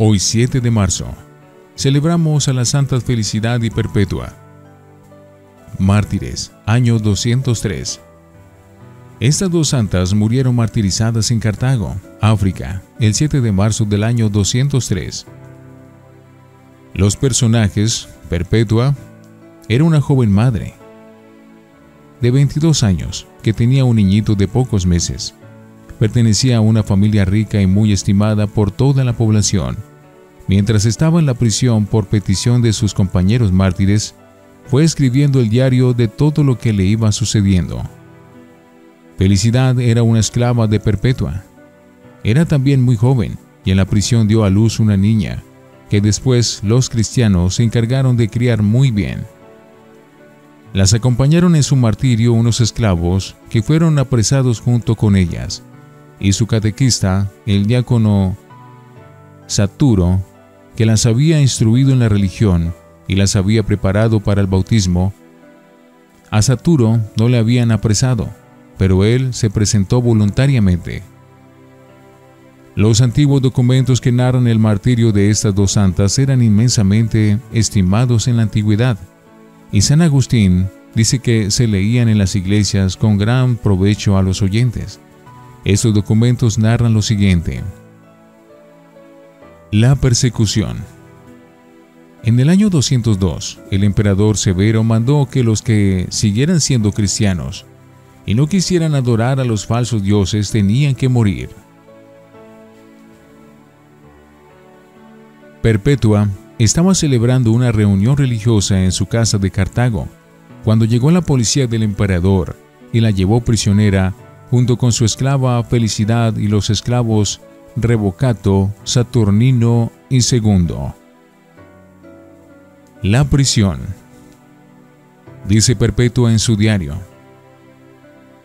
Hoy 7 de marzo, celebramos a la Santa Felicidad y Perpetua. Mártires, año 203. Estas dos santas murieron martirizadas en Cartago, África, el 7 de marzo del año 203. Los personajes: Perpetua era una joven madre de 22 años que tenía un niñito de pocos meses. Pertenecía a una familia rica y muy estimada por toda la población. Mientras estaba en la prisión por petición de sus compañeros mártires, fue escribiendo el diario de todo lo que le iba sucediendo. Felicidad era una esclava de Perpetua. Era también muy joven y en la prisión dio a luz una niña, que después los cristianos se encargaron de criar muy bien. Las acompañaron en su martirio unos esclavos que fueron apresados junto con ellas, y su catequista, el diácono Saturo, que las había instruido en la religión y las había preparado para el bautismo. A Saturo no le habían apresado, pero él se presentó voluntariamente. Los antiguos documentos que narran el martirio de estas dos santas eran inmensamente estimados en la antigüedad, y San Agustín dice que se leían en las iglesias con gran provecho a los oyentes. Estos documentos narran lo siguiente: la persecución. En el año 202, el emperador Severo mandó que los que siguieran siendo cristianos y no quisieran adorar a los falsos dioses tenían que morir. Perpetua estaba celebrando una reunión religiosa en su casa de Cartago, cuando llegó la policía del emperador y la llevó prisionera junto con su esclava Felicidad y los esclavos Revocato, Saturnino y Segundo. La prisión. Dice Perpetua en su diario: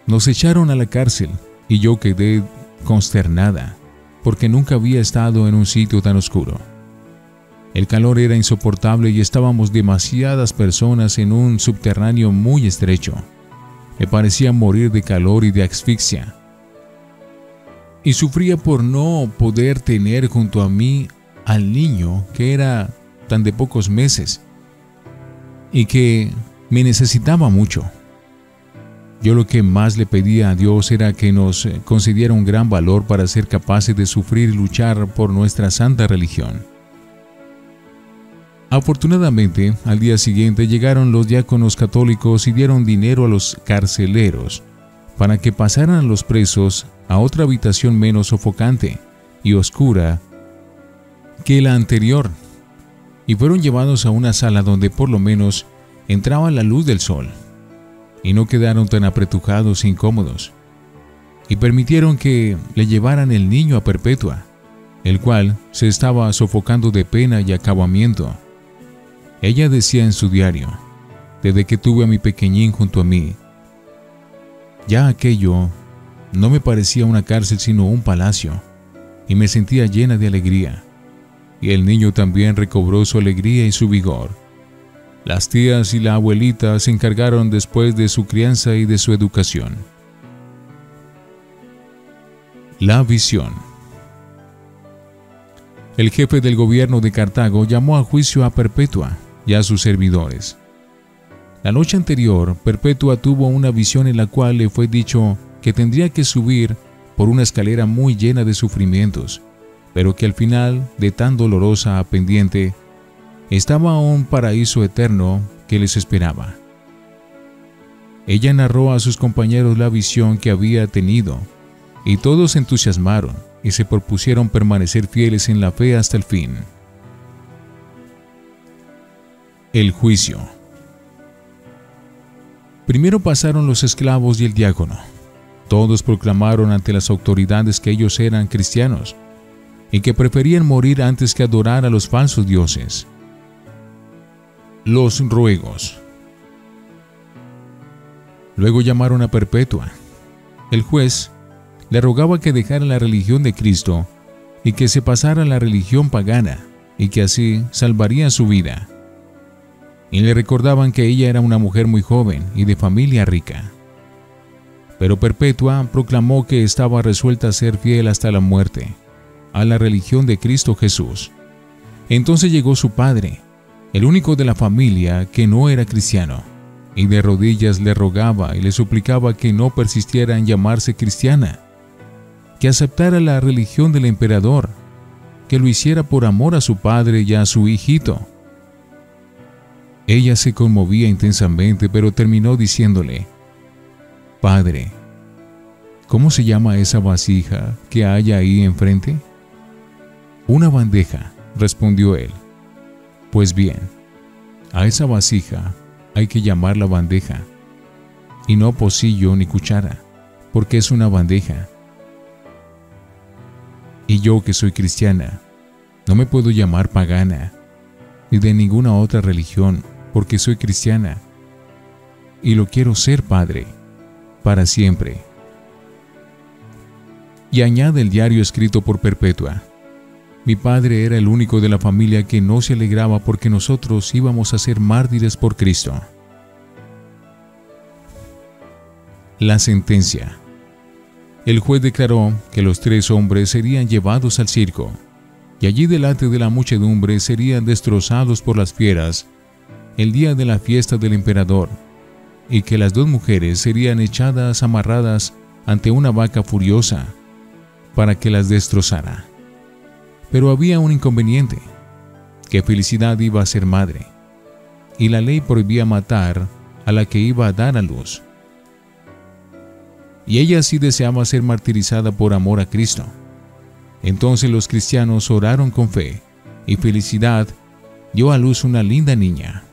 nos echaron a la cárcel y yo quedé consternada, porque nunca había estado en un sitio tan oscuro. El calor era insoportable y estábamos demasiadas personas en un subterráneo muy estrecho. Me parecía morir de calor y de asfixia. Y sufría por no poder tener junto a mí al niño que era tan de pocos meses y que me necesitaba mucho. Yo lo que más le pedía a Dios era que nos concediera un gran valor para ser capaces de sufrir y luchar por nuestra santa religión. Afortunadamente, al día siguiente llegaron los diáconos católicos y dieron dinero a los carceleros para que pasaran a los presos a otra habitación menos sofocante y oscura que la anterior, y fueron llevados a una sala donde por lo menos entraba la luz del sol, y no quedaron tan apretujados e incómodos, y permitieron que le llevaran el niño a Perpetua, el cual se estaba sofocando de pena y acabamiento. Ella decía en su diario: desde que tuve a mi pequeñín junto a mí, ya aquello no me parecía una cárcel sino un palacio, y me sentía llena de alegría. Y el niño también recobró su alegría y su vigor. Las tías y la abuelita se encargaron después de su crianza y de su educación. La visión. El jefe del gobierno de Cartago llamó a juicio a Perpetua y a sus servidores. La noche anterior, Perpetua tuvo una visión en la cual le fue dicho que tendría que subir por una escalera muy llena de sufrimientos, pero que al final de tan dolorosa pendiente estaba un paraíso eterno que les esperaba. Ella narró a sus compañeros la visión que había tenido, y todos se entusiasmaron y se propusieron permanecer fieles en la fe hasta el fin. El juicio. Primero pasaron los esclavos y el diácono. Todos proclamaron ante las autoridades que ellos eran cristianos y que preferían morir antes que adorar a los falsos dioses. Los ruegos. Luego llamaron a Perpetua. El juez le rogaba que dejara la religión de Cristo y que se pasara a la religión pagana, y que así salvaría su vida. Y le recordaban que ella era una mujer muy joven y de familia rica. Pero Perpetua proclamó que estaba resuelta a ser fiel hasta la muerte, a la religión de Cristo Jesús, Entonces llegó su padre, el único de la familia que no era cristiano, y de rodillas le rogaba y le suplicaba que no persistiera en llamarse cristiana, que aceptara la religión del emperador, que lo hiciera por amor a su padre y a su hijito. Ella se conmovía intensamente, pero terminó diciéndole: «Padre, ¿cómo se llama esa vasija que hay ahí enfrente?» «Una bandeja», respondió él. «Pues bien, a esa vasija hay que llamarla bandeja, y no pocillo ni cuchara, porque es una bandeja. Y yo, que soy cristiana, no me puedo llamar pagana, ni de ninguna otra religión, porque soy cristiana, y lo quiero ser, padre, para siempre». Y añade el diario escrito por Perpetua: «Mi padre era el único de la familia que no se alegraba porque nosotros íbamos a ser mártires por Cristo». La sentencia. El juez declaró que los 3 hombres serían llevados al circo, y allí delante de la muchedumbre serían destrozados por las fieras el día de la fiesta del emperador, y que las 2 mujeres serían echadas amarradas ante una vaca furiosa para que las destrozara. Pero había un inconveniente, que Felicidad iba a ser madre, y la ley prohibía matar a la que iba a dar a luz. Y ella sí deseaba ser martirizada por amor a Cristo. Entonces los cristianos oraron con fe, y Felicidad dio a luz una linda niña,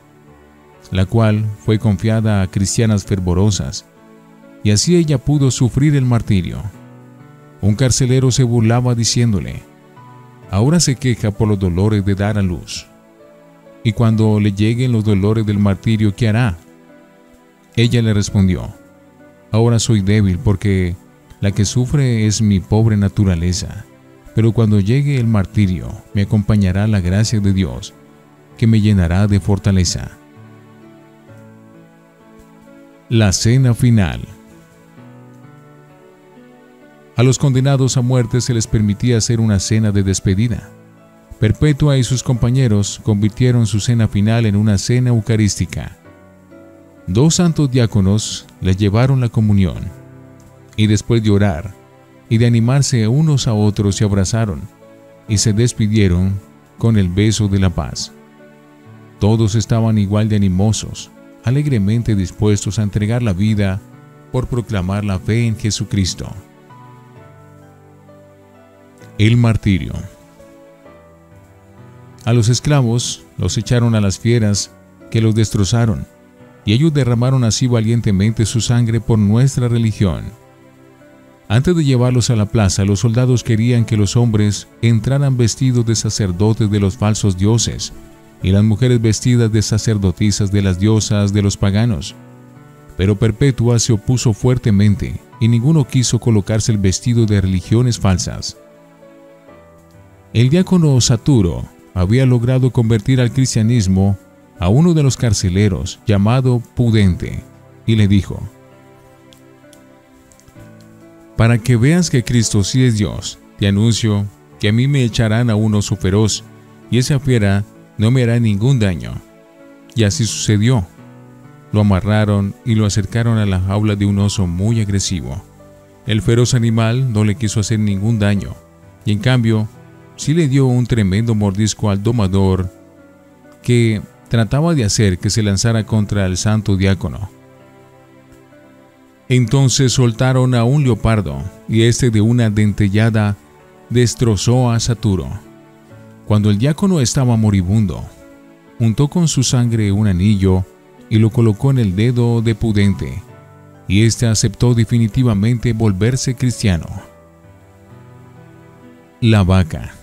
la cual fue confiada a cristianas fervorosas, y así ella pudo sufrir el martirio. Un carcelero se burlaba diciéndole: «Ahora se queja por los dolores de dar a luz. Y cuando le lleguen los dolores del martirio, ¿qué hará?». Ella le respondió: «Ahora soy débil porque la que sufre es mi pobre naturaleza, pero cuando llegue el martirio me acompañará la gracia de Dios, que me llenará de fortaleza». La cena final. A los condenados a muerte se les permitía hacer una cena de despedida. Perpetua y sus compañeros convirtieron su cena final en una cena eucarística. 2 santos diáconos les llevaron la comunión, y después de orar y de animarse unos a otros, se abrazaron y se despidieron con el beso de la paz. Todos estaban igual de animosos, alegremente dispuestos a entregar la vida por proclamar la fe en Jesucristo. El martirio. A los esclavos los echaron a las fieras, que los destrozaron, y ellos derramaron así valientemente su sangre por nuestra religión. Antes de llevarlos a la plaza, los soldados querían que los hombres entraran vestidos de sacerdotes de los falsos dioses, y las mujeres vestidas de sacerdotisas de las diosas de los paganos. Pero Perpetua se opuso fuertemente, y ninguno quiso colocarse el vestido de religiones falsas. El diácono Saturo había logrado convertir al cristianismo a uno de los carceleros, llamado Pudente, y le dijo: «Para que veas que Cristo sí es Dios, te anuncio que a mí me echarán a un oso feroz, y esa fiera no me hará ningún daño». Y así sucedió. Lo amarraron y lo acercaron a la jaula de un oso muy agresivo. El feroz animal no le quiso hacer ningún daño, y en cambio sí le dio un tremendo mordisco al domador, que trataba de hacer que se lanzara contra el santo diácono. Entonces soltaron a un leopardo, y este de una dentellada destrozó a Saturo. Cuando el diácono estaba moribundo, untó con su sangre un anillo y lo colocó en el dedo de Pudente, y éste aceptó definitivamente volverse cristiano. La vaca.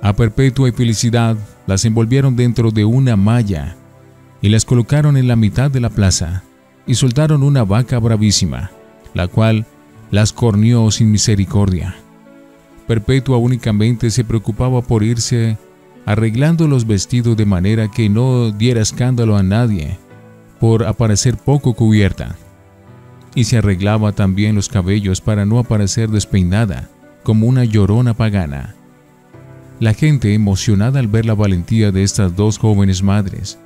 A Perpetua y Felicidad las envolvieron dentro de una malla y las colocaron en la mitad de la plaza, y soltaron una vaca bravísima, la cual las corneó sin misericordia. Perpetua únicamente se preocupaba por irse arreglando los vestidos de manera que no diera escándalo a nadie por aparecer poco cubierta, y se arreglaba también los cabellos para no aparecer despeinada como una llorona pagana. La gente, emocionada al ver la valentía de estas dos jóvenes madres,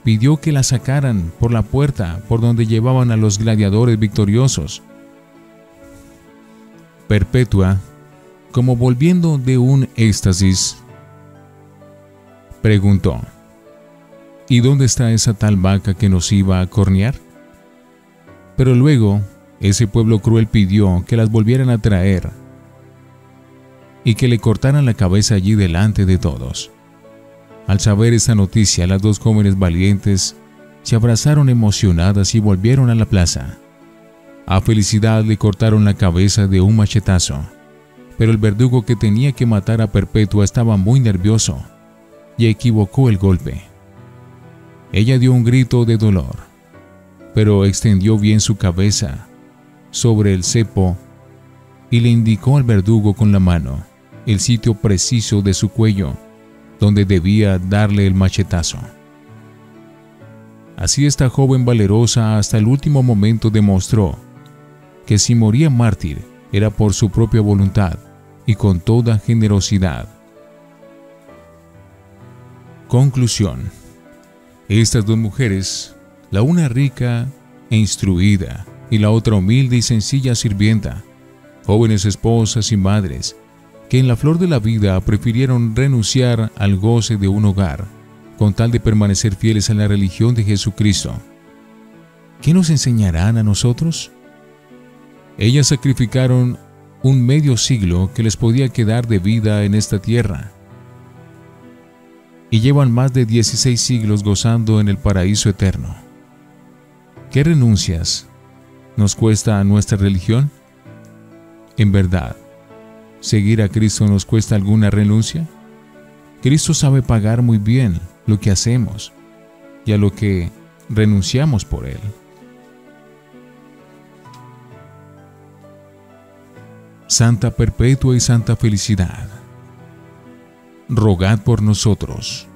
pidió que la sacaran por la puerta por donde llevaban a los gladiadores victoriosos. Perpetua, como volviendo de un éxtasis, preguntó: ¿y dónde está esa tal vaca que nos iba a cornear? Pero luego, ese pueblo cruel pidió que las volvieran a traer y que le cortaran la cabeza allí delante de todos. Al saber esta noticia, las dos jóvenes valientes se abrazaron emocionadas y volvieron a la plaza. A Felicidad le cortaron la cabeza de un machetazo, pero el verdugo que tenía que matar a Perpetua estaba muy nervioso y equivocó el golpe. Ella dio un grito de dolor, pero extendió bien su cabeza sobre el cepo y le indicó al verdugo con la mano el sitio preciso de su cuello donde debía darle el machetazo. Así esta joven valerosa hasta el último momento demostró que si moría mártir era por su propia voluntad y con toda generosidad. Conclusión. Estas dos mujeres, la una rica e instruida y la otra humilde y sencilla sirvienta, jóvenes esposas y madres, que en la flor de la vida prefirieron renunciar al goce de un hogar con tal de permanecer fieles a la religión de Jesucristo. ¿Qué nos enseñarán a nosotros? Ellas sacrificaron un medio siglo que les podía quedar de vida en esta tierra y llevan más de 16 siglos gozando en el paraíso eterno. ¿Qué renuncias nos cuesta a nuestra religión? En verdad, ¿seguir a Cristo nos cuesta alguna renuncia? Cristo sabe pagar muy bien lo que hacemos y a lo que renunciamos por Él. Santa Perpetua y Santa Felicidad, rogad por nosotros.